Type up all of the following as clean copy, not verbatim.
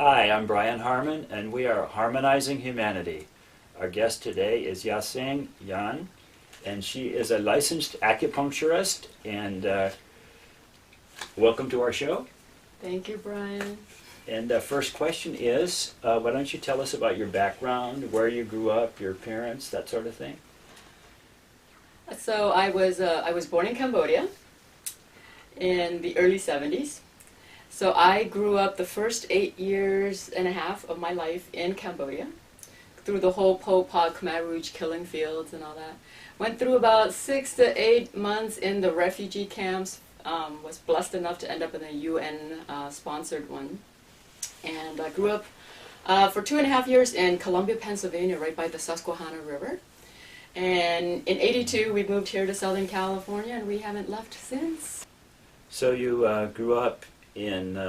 Hi, I'm Brian Harmon, and we are Harmonizing Humanity. Our guest today is Yasing Yan, and she is a licensed acupuncturist, and welcome to our show. Thank you, Brian. And the first question is, why don't you tell us about your background, where you grew up, your parents, that sort of thing? So I was born in Cambodia in the early 70s. So I grew up the first 8 years and a half of my life in Cambodia, through the whole Pol Pot, Khmer Rouge killing fields and all that. Went through about 6 to 8 months in the refugee camps, was blessed enough to end up in a UN-sponsored one. And I grew up for 2.5 years in Columbia, Pennsylvania, right by the Susquehanna River. And in '82, we moved here to Southern California, and we haven't left since. So you grew up in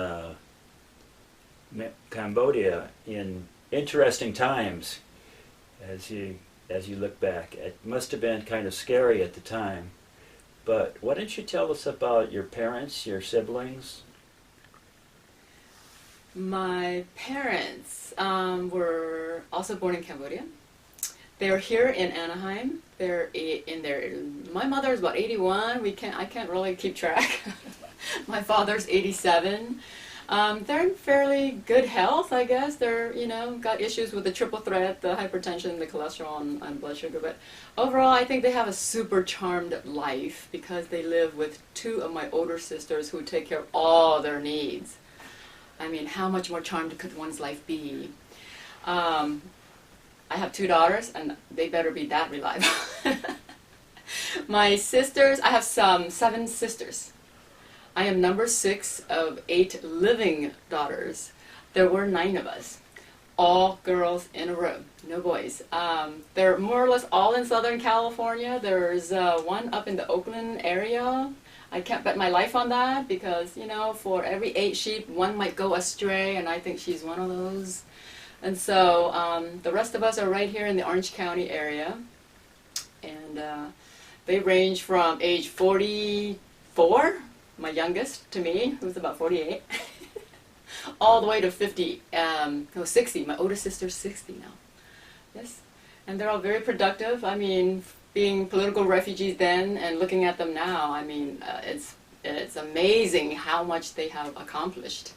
Cambodia in interesting times as you look back. It must have been kind of scary at the time. But why don't you tell us about your parents, your siblings? My parents were also born in Cambodia. They were here in Anaheim. My mother's about 81. I can't really keep track. My father's 87. They're in fairly good health, I guess. They're, got issues with the triple threat, the hypertension, the cholesterol, and blood sugar. But overall, I think they have a super charmed life because they live with 2 of my older sisters who take care of all their needs. I mean, how much more charmed could one's life be? I have 2 daughters, and they better be that reliable. My sisters, I have 7 sisters. I am number 6 of 8 living daughters. There were 9 of us, all girls in a row, no boys. They're more or less all in Southern California. There's one up in the Oakland area. I can't bet my life on that because, for every 8 sheep, 1 might go astray, and I think she's one of those. And so the rest of us are right here in the Orange County area. And they range from age 44, my youngest, to me, who's about 48, all the way to 60. My older sister's 60 now. Yes. And they're all very productive. I mean, being political refugees then and looking at them now, I mean, it's amazing how much they have accomplished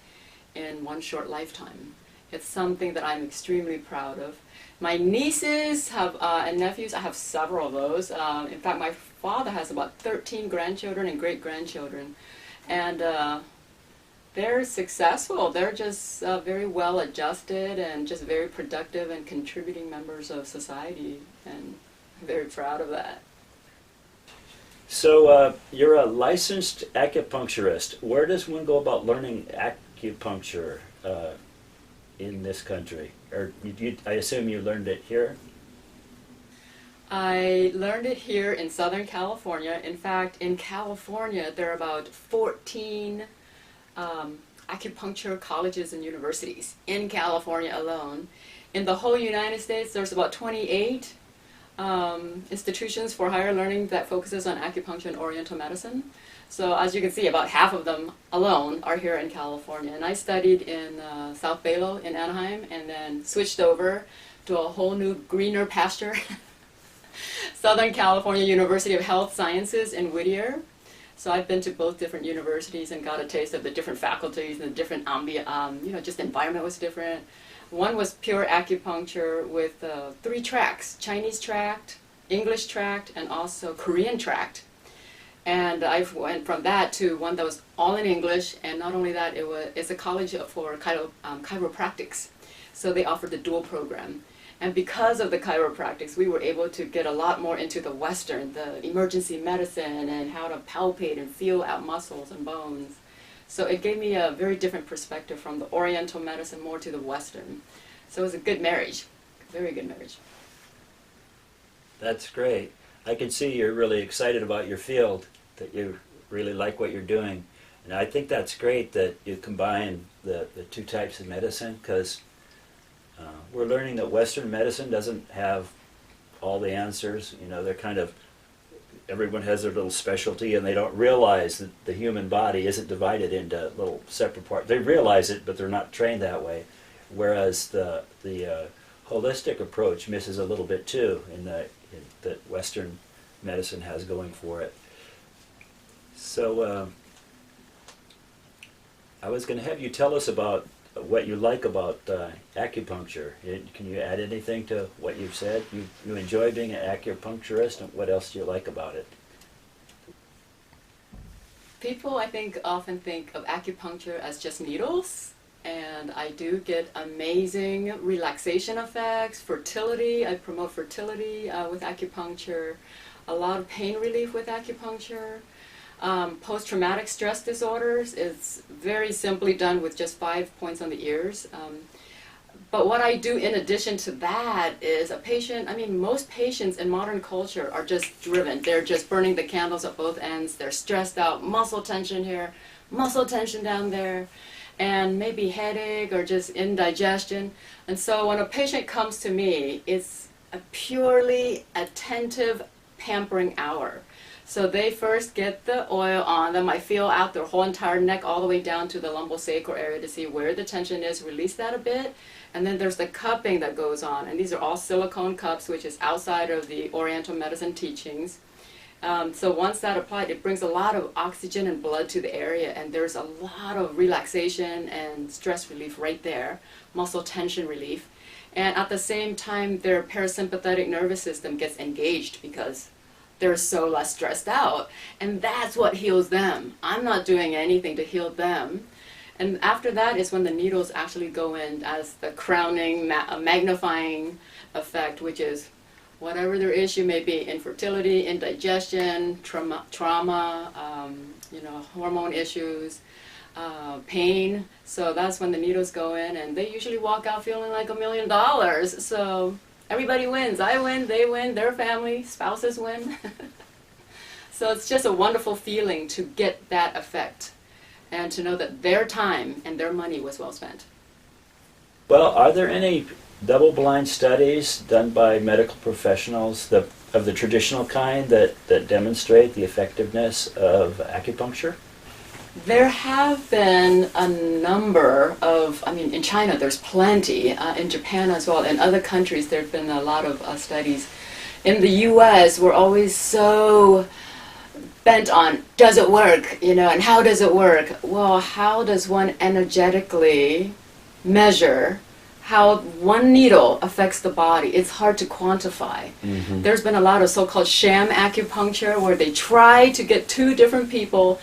in one short lifetime. It's something that I'm extremely proud of. My nieces and nephews, I have several of those. In fact, my father has about 13 grandchildren and great-grandchildren. And they're successful. They're just very well adjusted and just very productive and contributing members of society. And I'm very proud of that. So you're a licensed acupuncturist. Where does one go about learning acupuncture in this country? Or I assume you learned it here? I learned it here in Southern California. In fact, in California, there are about 14 acupuncture colleges and universities in California alone. In the whole United States, there's about 28 institutions for higher learning that focuses on acupuncture and oriental medicine. So as you can see, about half of them alone are here in California. And I studied in South Balo in Anaheim and then switched over to a whole new greener pasture, Southern California University of Health Sciences in Whittier. So I've been to both different universities and got a taste of the different faculties and the different ambient, just the environment was different. One was pure acupuncture with 3 tracks: Chinese tract, English tract, and also Korean tract. And I went from that to one that was all in English, and not only that, it's a college for chiropractics. So they offered the dual program. And because of the chiropractics, we were able to get a lot more into the Western, the emergency medicine, and how to palpate and feel out muscles and bones. So it gave me a very different perspective from the Oriental medicine more to the Western. So it was a good marriage, very good marriage. That's great. I can see you're really excited about your field, that you really like what you're doing. And I think that's great that you combine the 2 types of medicine, because we're learning that Western medicine doesn't have all the answers. They're kind of, everyone has their little specialty, and they don't realize that the human body isn't divided into little separate parts. They realize it, but they're not trained that way. whereas the holistic approach misses a little bit too that Western medicine has going for it. So I was going to have you tell us about what you like about acupuncture. Can you add anything to what you've said? You enjoy being an acupuncturist, and what else do you like about it? People, I think, often think of acupuncture as just needles, and I do get amazing relaxation effects, fertility. I promote fertility with acupuncture, a lot of pain relief with acupuncture. Post-traumatic stress disorders is very simply done with just 5 points on the ears. But what I do in addition to that is most patients in modern culture are just driven. They're just burning the candles at both ends. They're stressed out, muscle tension here, muscle tension down there, and maybe headache or just indigestion. And so when a patient comes to me, it's a purely attentive pampering hour. So they first get the oil on them. I feel out their whole entire neck all the way down to the lumbosacral area to see where the tension is, release that a bit. And then there's the cupping that goes on. And these are all silicone cups, which is outside of the Oriental medicine teachings. So once that applied, it brings a lot of oxygen and blood to the area. And there's a lot of relaxation and stress relief right there, muscle tension relief. And at the same time, their parasympathetic nervous system gets engaged because they're so less stressed out. And that's what heals them. I'm not doing anything to heal them. And after that is when the needles actually go in as the crowning, magnifying effect, which is whatever their issue may be, infertility, indigestion, trauma, hormone issues, pain. So that's when the needles go in, and they usually walk out feeling like $1 million. So everybody wins. I win, they win, their family, spouses win. So it's just a wonderful feeling to get that effect and to know that their time and their money was well spent. Well, are there any double-blind studies done by medical professionals of the traditional kind that demonstrate the effectiveness of acupuncture? There have been a number of, in China there's plenty, in Japan as well, in other countries there have been a lot of studies. In the US, we're always so bent on, does it work, and how does it work? Well, how does one energetically measure how one needle affects the body? It's hard to quantify. Mm-hmm. There's been a lot of so-called sham acupuncture where they try to get two different people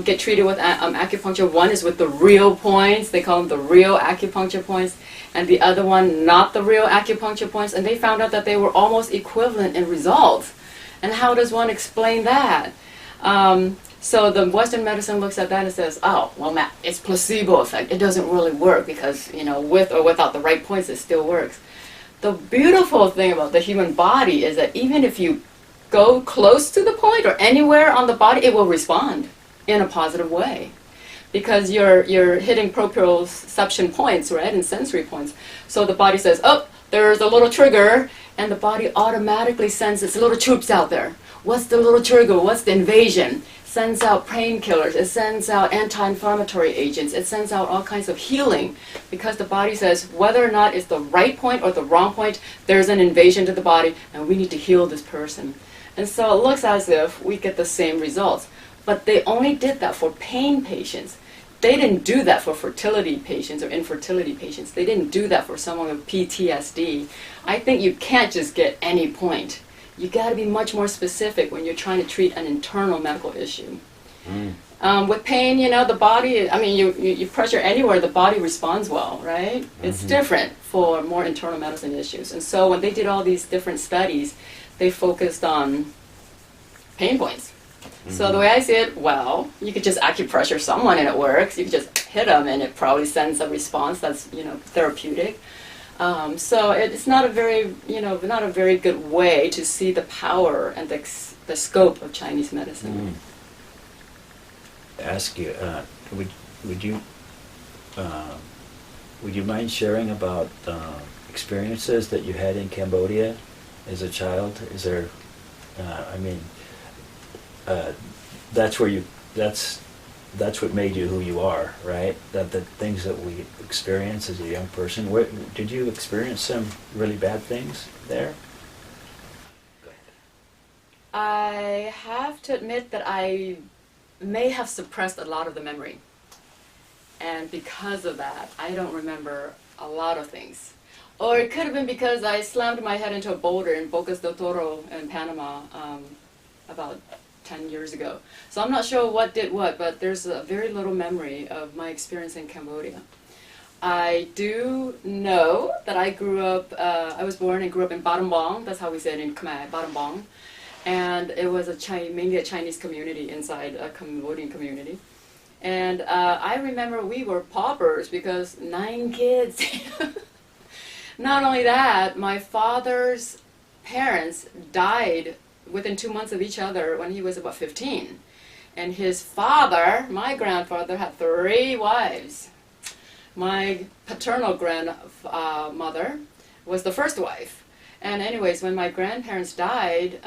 get treated with acupuncture. One is with the real points, they call them the real acupuncture points, and the other one not the real acupuncture points, and they found out that they were almost equivalent in results. And how does one explain that? So the Western medicine looks at that and says, oh, well, Matt, it's placebo effect. It doesn't really work because, with or without the right points, it still works. The beautiful thing about the human body is that even if you go close to the point or anywhere on the body, it will respond in a positive way. Because you're hitting proprioception points, right, and sensory points. So the body says, oh, there's a little trigger, and the body automatically sends its little troops out there. What's the little trigger? What's the invasion? Sends out painkillers, it sends out anti-inflammatory agents, it sends out all kinds of healing, because the body says whether or not it's the right point or the wrong point, there's an invasion to the body and we need to heal this person. And so it looks as if we get the same results. But they only did that for pain patients. They didn't do that for fertility patients or infertility patients. They didn't do that for someone with PTSD. I think you can't just get any point. You got to be much more specific when you're trying to treat an internal medical issue. With pain, the body, you pressure anywhere, the body responds well, right? Mm-hmm. It's different for more internal medicine issues. And so when they did all these different studies, they focused on pain points. Mm-hmm. So the way I see it, well, you could just acupressure someone and it works. You could just hit them and it probably sends a response that's, therapeutic. So it's not a very good way to see the power and the scope of Chinese medicine. Ask you, would you mind sharing about experiences that you had in Cambodia as a child? Is there, that's that's what made you who you are, right? That the things that we experience as a young person. Did you experience some really bad things there? I have to admit that I may have suppressed a lot of the memory. And because of that, I don't remember a lot of things. Or it could have been because I slammed my head into a boulder in Bocas del Toro in Panama about 10 years ago. So I'm not sure what did what, but there's a very little memory of my experience in Cambodia. I do know that I grew up, I was born and grew up in Battambang, that's how we say it in Khmer, Battambang. And it was mainly a Chinese community inside a Cambodian community. And I remember we were paupers because 9 kids. Not only that, my father's parents died within 2 months of each other when he was about 15. And his father, my grandfather, had 3 wives. My paternal grandmother was the first wife. And anyways, when my grandparents died,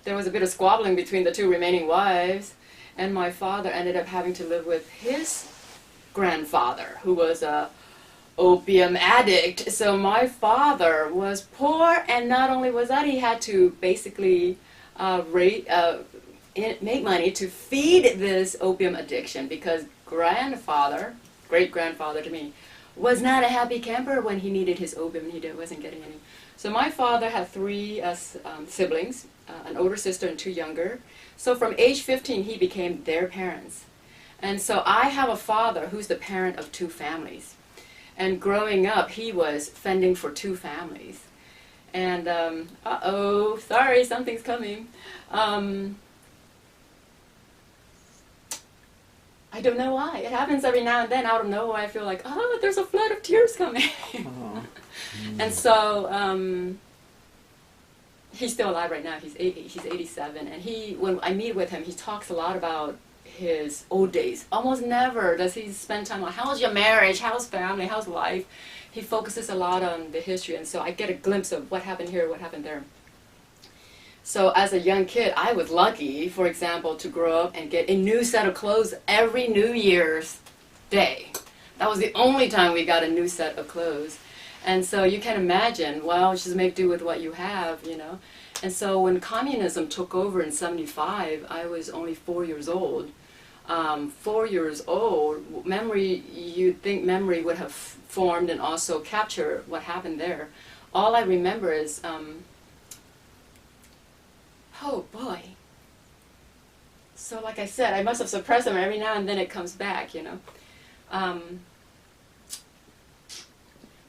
there was a bit of squabbling between the 2 remaining wives, and my father ended up having to live with his grandfather, who was a opium addict. So my father was poor, and not only was that, he had to basically make money to feed this opium addiction, because great-grandfather to me, was not a happy camper when he needed his opium and he wasn't getting any. So my father had 3 siblings, an older sister and 2 younger. So from age 15, he became their parents. And so I have a father who's the parent of 2 families. And growing up, he was fending for 2 families. And, uh-oh, sorry, something's coming. I don't know why. It happens every now and then out of nowhere. I feel like, oh, there's a flood of tears coming. And so he's still alive right now. He's 87. And when I meet with him, he talks a lot about his old days. Almost never does he spend time on how's your marriage, how's family, how's life. He focuses a lot on the history. And so I get a glimpse of what happened here, what happened there. So as a young kid, I was lucky, for example, to grow up and get a new set of clothes every New Year's Day. That was the only time we got a new set of clothes. And so you can imagine, well, just make do with what you have, you know. And so when communism took over in '75, I was only 4 years old. 4 years old, you'd think memory would have formed and also capture what happened there. All I remember is, oh boy. So like I said, I must have suppressed them. Every now and then it comes back, you know.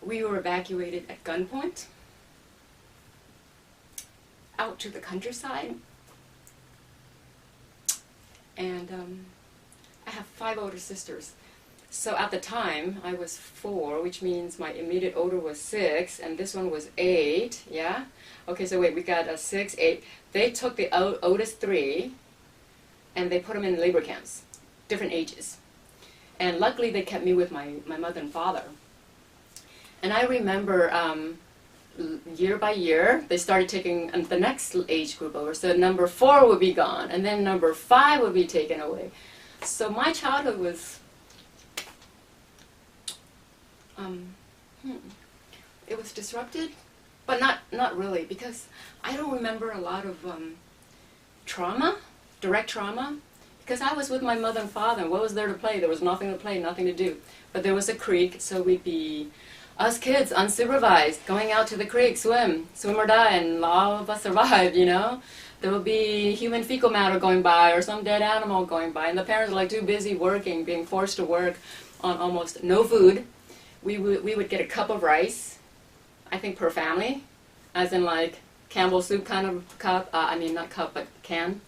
We were evacuated at gunpoint out to the countryside. And I have 5 older sisters. So at the time, I was 4, which means my immediate older was 6, and this one was 8, yeah? Okay, so wait, we got 6, 8. They took the oldest 3, and they put them in labor camps, different ages. And luckily, they kept me with my mother and father. And I remember year by year, they started taking the next age group over. So number 4 would be gone, and then number 5 would be taken away. So my childhood was, it was disrupted, but not really, because I don't remember a lot of trauma, direct trauma, because I was with my mother and father, and what was there to play? There was nothing to play, nothing to do. But there was a creek, so we'd be, us kids, unsupervised, going out to the creek, swim or die, and all of us survived, you know? There would be human fecal matter going by, or some dead animal going by, and the parents were like too busy working, being forced to work on almost no food. We would get a cup of rice, I think per family, as in like Campbell soup kind of cup, I mean not cup, but can.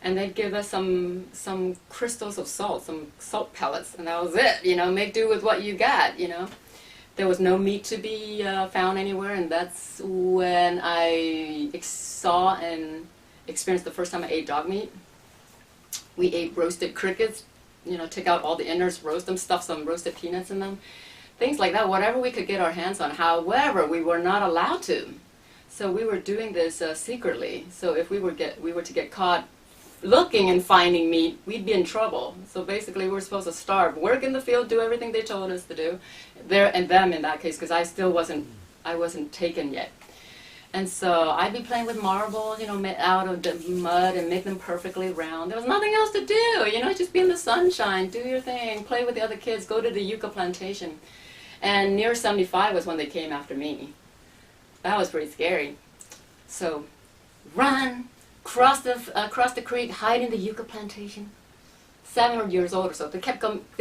And they'd give us some crystals of salt, some salt pellets, and that was it, you know, make do with what you got, you know. There was no meat to be found anywhere, and that's when I saw and experienced the first time I ate dog meat. We ate roasted crickets, you know, take out all the innards, roast them, stuff some roasted peanuts in them. Things like that, whatever we could get our hands on. However, we were not allowed to. So we were doing this secretly. So if we were to get caught looking and finding meat, we'd be in trouble. So basically, we were supposed to starve, work in the field, do everything they told us to do, there and them in that case, because I still wasn't taken yet. And so I'd be playing with marbles, you know, out of the mud and make them perfectly round. There was nothing else to do, you know, just be in the sunshine, do your thing, play with the other kids, go to the yucca plantation. And near 75 was when they came after me. That was pretty scary. So, run, cross the creek, hide in the yucca plantation. 7 years old or so. They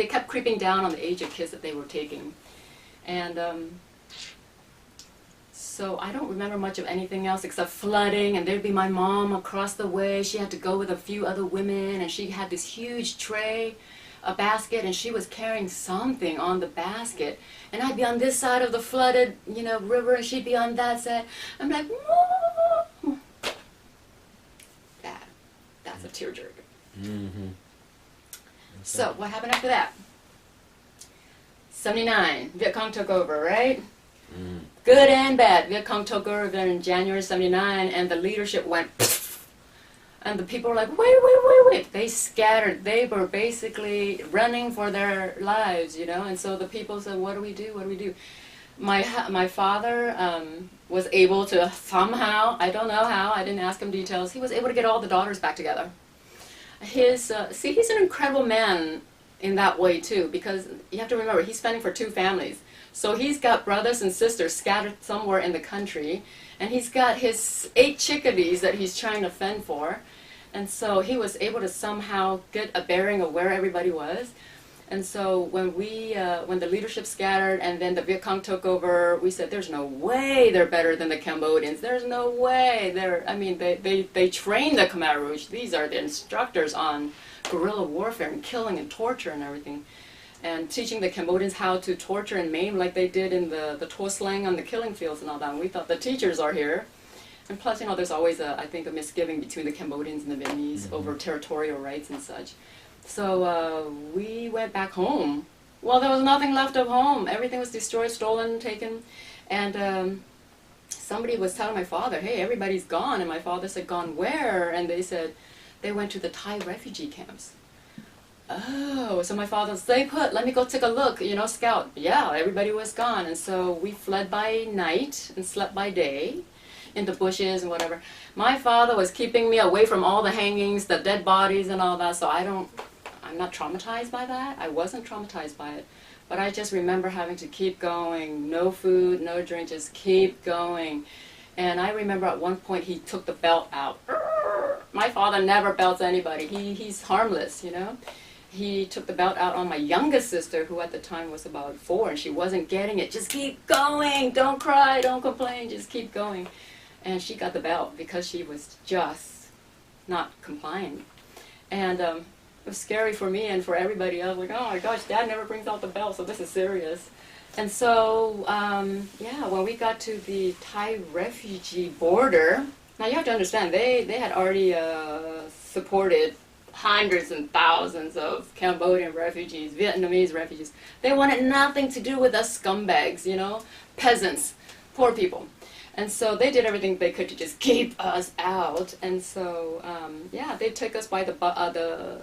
kept creeping down on the age of kids that they were taking. And so I don't remember much of anything else except flooding, and there'd be my mom across the way. She had to go with a few other women, and she had this huge tray, a basket, and she was carrying something on the basket. And I'd be on this side of the flooded, you know, river, and she'd be on that side. I'm like, whoa! That's a tearjerker. Mm-hmm. So what happened after that? 79, Viet Cong took over, right? Mm. Good and bad. Viet Cong took over in January 79, and the leadership went pfft. And the people were like, wait. They scattered. They were basically running for their lives, you know. And so the people said, what do we do? My father was able to somehow, I don't know how, I didn't ask him details, he was able to get all the daughters back together. He's an incredible man in that way too, because you have to remember, he's fending for 2 families. So he's got brothers and sisters scattered somewhere in the country, and he's got his 8 chickadees that he's trying to fend for. And so he was able to somehow get a bearing of where everybody was. And so when the leadership scattered and then the Viet Cong took over, we said, there's no way they're better than the Cambodians. There's no way. They train the Khmer Rouge. These are the instructors on guerrilla warfare and killing and torture and everything. And teaching the Cambodians how to torture and maim like they did in the To Slang on the killing fields and all that. And we thought the teachers are here. And plus, you know, there's always, I think, a misgiving between the Cambodians and the Vietnamese over territorial rights and such. So we went back home. Well, there was nothing left of home. Everything was destroyed, stolen, taken. And somebody was telling my father, hey, everybody's gone. And my father said, gone where? And they said, they went to the Thai refugee camps. Oh, so my father said, stay put, let me go take a look, you know, scout. Yeah, everybody was gone. And so we fled by night and slept by day in the bushes and whatever. My father was keeping me away from all the hangings, the dead bodies and all that, so I'm not traumatized by that. I wasn't traumatized by it. But I just remember having to keep going. No food, no drink, just keep going. And I remember at one point he took the belt out. My father never belts anybody. He's harmless, you know. He took the belt out on my youngest sister, who at the time was about 4, and she wasn't getting it. Just keep going. Don't cry. Don't complain. Just keep going. And she got the belt because she was just not complying. And it was scary for me and for everybody else. Like, oh my gosh, Dad never brings out the belt, so this is serious. And so, yeah, when we got to the Thai refugee border, now you have to understand, they had already supported hundreds and thousands of Cambodian refugees, Vietnamese refugees. They wanted nothing to do with us scumbags, you know, peasants, poor people. And so they did everything they could to just keep us out. And so, yeah, they took us by the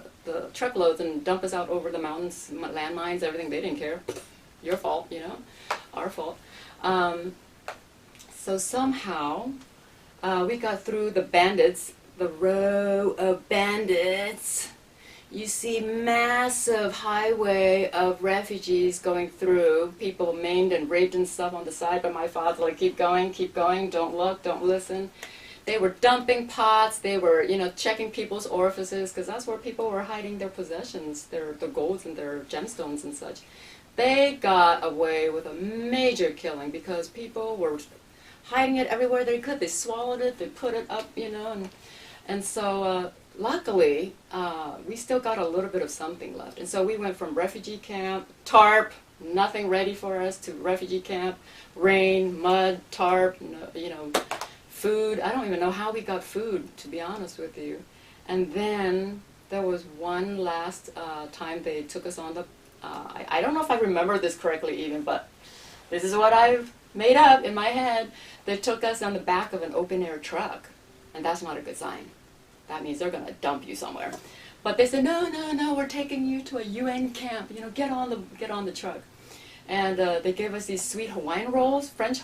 truckloads and dumped us out over the mountains, landmines, everything. They didn't care. Your fault, you know, our fault. So somehow we got through the bandits, the row of bandits. You see massive highway of refugees going through, people maimed and raped and stuff on the side, but my father's like, keep going, don't look, don't listen. They were dumping pots, they were, you know, checking people's orifices, because that's where people were hiding their possessions, their golds and their gemstones and such. They got away with a major killing because people were hiding it everywhere they could. They swallowed it, they put it up, you know, and so luckily, we still got a little bit of something left. And so we went from refugee camp, tarp, nothing ready for us, to refugee camp, rain, mud, tarp, you know, food. I don't even know how we got food, to be honest with you. And then there was one last time they took us on the, I don't know if I remember this correctly even, but this is what I've made up in my head. They took us on the back of an open-air truck, and that's not a good sign. that means they're going to dump you somewhere. But they said, no, no, no, we're taking you to a UN camp. You know, get on the truck. And they gave us these sweet Hawaiian rolls, French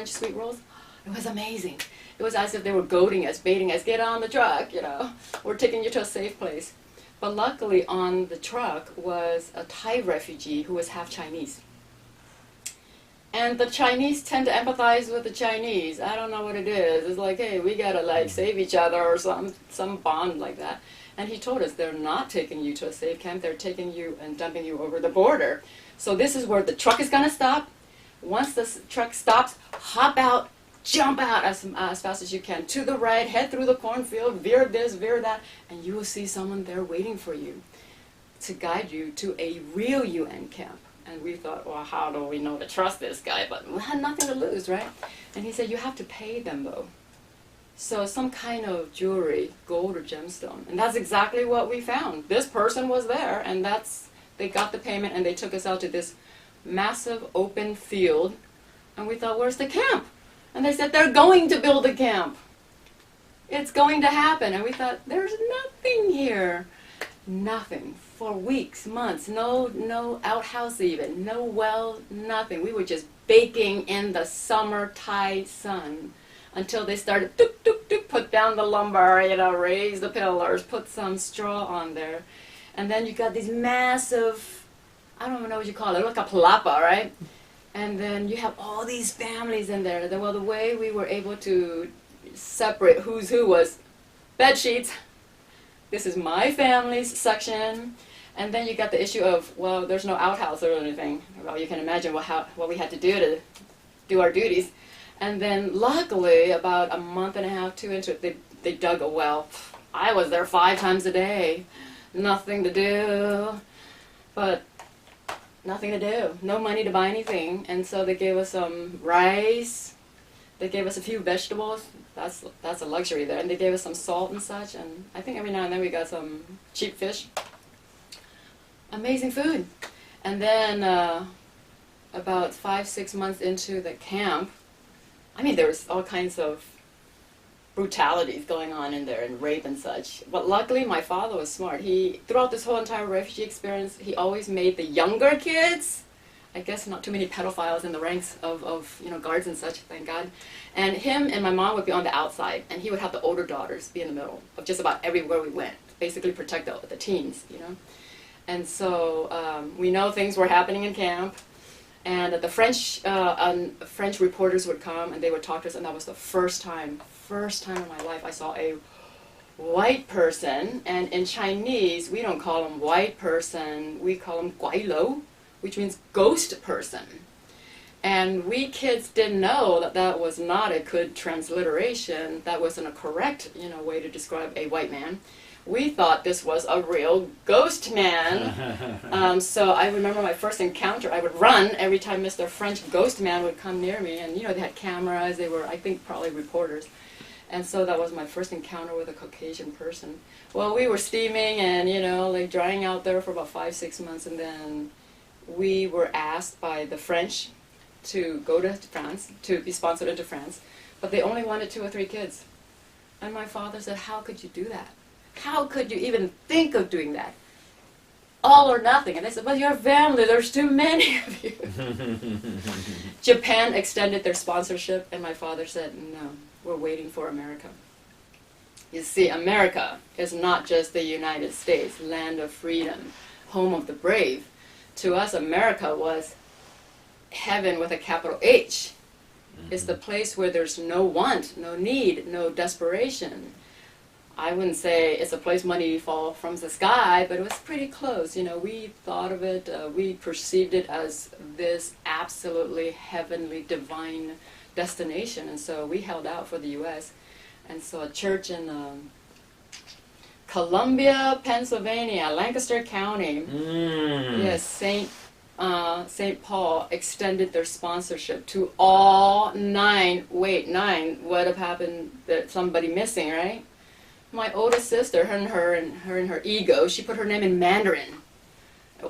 sweet rolls. It was amazing. It was as if they were goading us, baiting us, get on the truck, you know. We're taking you to a safe place. But luckily on the truck was a Thai refugee who was half Chinese. And the Chinese tend to empathize with the Chinese. I don't know what it is. It's like, hey, we gotta like save each other or some bond like that. And he told us they're not taking you to a safe camp. They're taking you and dumping you over the border. So this is where the truck is gonna stop. Once the truck stops, hop out, jump out as fast as you can to the right, head through the cornfield, veer this, veer that, and you will see someone there waiting for you to guide you to a real UN camp. And we thought, well, how do we know to trust this guy? But we had nothing to lose, right? And he said, you have to pay them, though. So some kind of jewelry, gold or gemstone. And that's exactly what we found. This person was there, and they got the payment, and they took us out to this massive open field. And we thought, where's the camp? And they said, they're going to build a camp. It's going to happen. And we thought, there's nothing here. Nothing. For weeks, months, no outhouse even, no well, nothing. We were just baking in the summer Thai sun until they started put down the lumber, you know, raise the pillars, put some straw on there. And then you got these massive, I don't even know what you call it, like a palapa, right? And then you have all these families in there. Well, the way we were able to separate who's who was bed sheets. This is my family's section. And then you got the issue of, well, there's no outhouse or anything. Well, you can imagine what we had to do to do our duties. And then luckily, about a month and a half, 2 into it, they dug a well. I was there 5 times a day. Nothing to do. But nothing to do. No money to buy anything. And so they gave us some rice. They gave us a few vegetables. That's a luxury there. And they gave us some salt and such. And I think every now and then we got some cheap fish. Amazing food. And then about 5-6 months into the camp, I mean, there was all kinds of brutalities going on in there and rape and such. But luckily, my father was smart. He, throughout this whole entire refugee experience, he always made the younger kids, I guess not too many pedophiles in the ranks of guards and such, thank God. And him and my mom would be on the outside, and he would have the older daughters be in the middle of just about everywhere we went, basically protect the teens, you know. And so we know things were happening in camp, and the French reporters would come and they would talk to us, and that was the first time in my life I saw a white person. And in Chinese, we don't call them white person, we call them guailo, which means ghost person. And we kids didn't know that that was not a good transliteration, that wasn't a correct way to describe a white man. We thought this was a real ghost man. So I remember my first encounter, I would run every time Mr. French ghost man would come near me. And they had cameras, they were, I think, probably reporters. And so that was my first encounter with a Caucasian person. Well, we were steaming and, like drying out there for about 5-6 months. And then we were asked by the French to go to France, to be sponsored into France. But they only wanted 2 or 3 kids. And my father said, how could you do that? How could you even think of doing that? All or nothing. And they said, well, your family, there's too many of you. Japan extended their sponsorship, and my father said, no, we're waiting for America. You see, America is not just the United States, land of freedom, home of the brave. To us, America was heaven with a capital H. It's the place where there's no want, no need, no desperation. I wouldn't say it's a place money fall from the sky, but it was pretty close. We thought of it, we perceived it as this absolutely heavenly, divine destination, and so we held out for the U.S. And so a church in Columbia, Pennsylvania, Lancaster County, yes, St. Paul extended their sponsorship to all 9. Wait, 9 would have happened that somebody missing, right? My oldest sister, her and her ego, she put her name in Mandarin.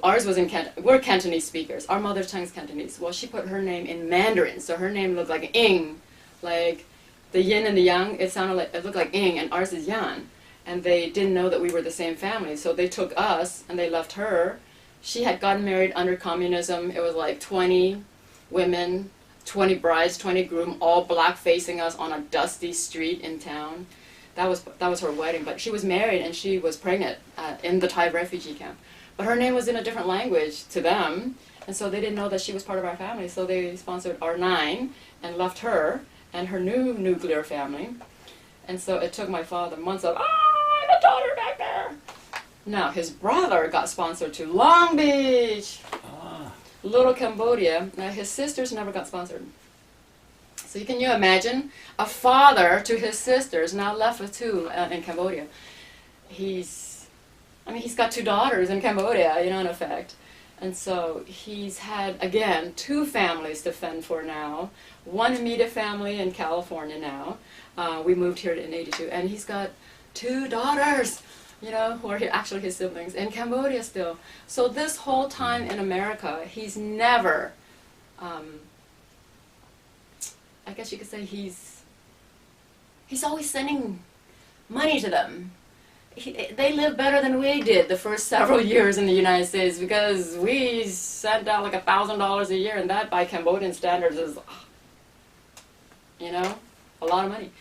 Ours was in Cantonese. We're Cantonese speakers. Our mother tongue's Cantonese. Well, she put her name in Mandarin, so her name looked like Ing, like the yin and the yang. It looked like Ing, and ours is Yan. and they didn't know that we were the same family. So they took us and they left her. She had gotten married under communism. It was like 20 women, 20 brides, 20 groom, all black facing us on a dusty street in town. That was her wedding. But she was married and she was pregnant in the Thai refugee camp. But her name was in a different language to them, and so they didn't know that she was part of our family. So they sponsored our 9 and left her and her new nuclear family. And so it took my father months of, the daughter back there. Now, his brother got sponsored to Long Beach, little Cambodia. Now, his sisters never got sponsored. So can you imagine a father to his sisters now left with 2 in Cambodia? He's got 2 daughters in Cambodia, in effect. And so he's had, again, 2 families to fend for now. One immediate family in California now. We moved here in '82, and he's got 2 daughters, who are actually his siblings, in Cambodia still. So this whole time in America, he's never, I guess you could say he's always sending money to them. They lived better than we did the first several years in the United States, because we sent out like $1,000 a year, and that by Cambodian standards is, a lot of money.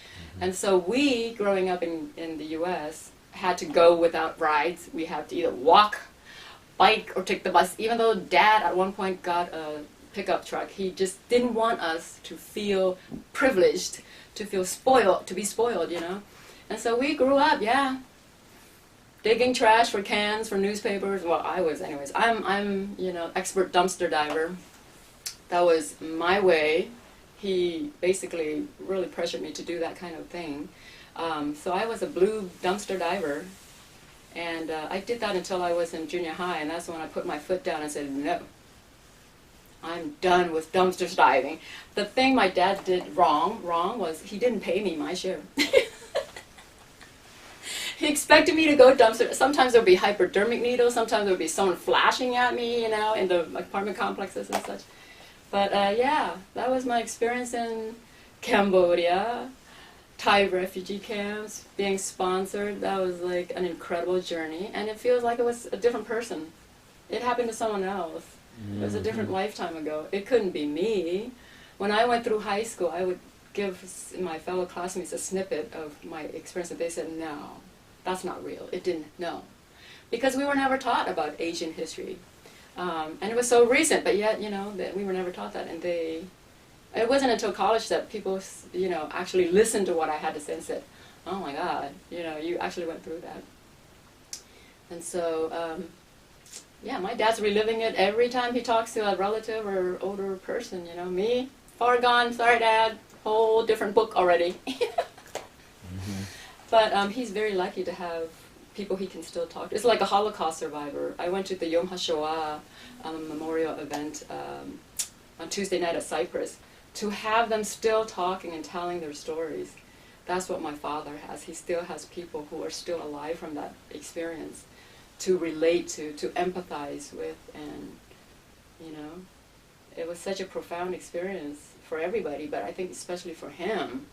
And so we, growing up in the U.S., had to go without rides. We had to either walk, bike, or take the bus. Even though Dad at one point got a pickup truck, he just didn't want us to feel privileged, to feel spoiled, to be spoiled, And so we grew up, digging trash for cans, for newspapers. Well, I was anyways. I'm expert dumpster diver. That was my way. He basically really pressured me to do that kind of thing. So I was a blue dumpster diver, and I did that until I was in junior high, and that's when I put my foot down and said, no, I'm done with dumpster diving. The thing my dad did wrong was he didn't pay me my share. He expected me to go dumpster. Sometimes there would be hypodermic needles, sometimes there would be someone flashing at me, in the apartment complexes and such. But that was my experience in Cambodia. Thai refugee camps, being sponsored. That was like an incredible journey, and it feels like it was a different person. It happened to someone else. It was a different lifetime ago. It couldn't be me. When I went through high school, I would give my fellow classmates a snippet of my experience, and they said, no, that's not real. It didn't, no. Because we were never taught about Asian history. And it was so recent, but yet, that we were never taught that, and it wasn't until college that people, actually listened to what I had to say and said, oh my God, you actually went through that. And so, my dad's reliving it every time he talks to a relative or older person, Me, far gone, sorry Dad, whole different book already. But he's very lucky to have people he can still talk to. It's like a Holocaust survivor. I went to the Yom HaShoah memorial event on Tuesday night at Cyprus. To have them still talking and telling their stories, that's what my father has. He still has people who are still alive from that experience to relate to empathize with, and, it was such a profound experience for everybody, but I think especially for him.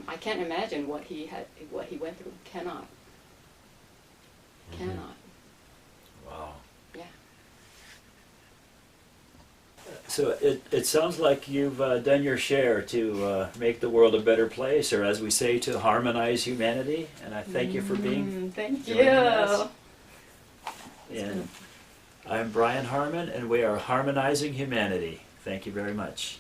I can't imagine what he went through. Cannot. Wow. Yeah. So it sounds like you've done your share to make the world a better place, or as we say, to harmonize humanity. And I thank you for being. Thank you. And I'm Brian Harmon, and we are Harmonizing Humanity. Thank you very much.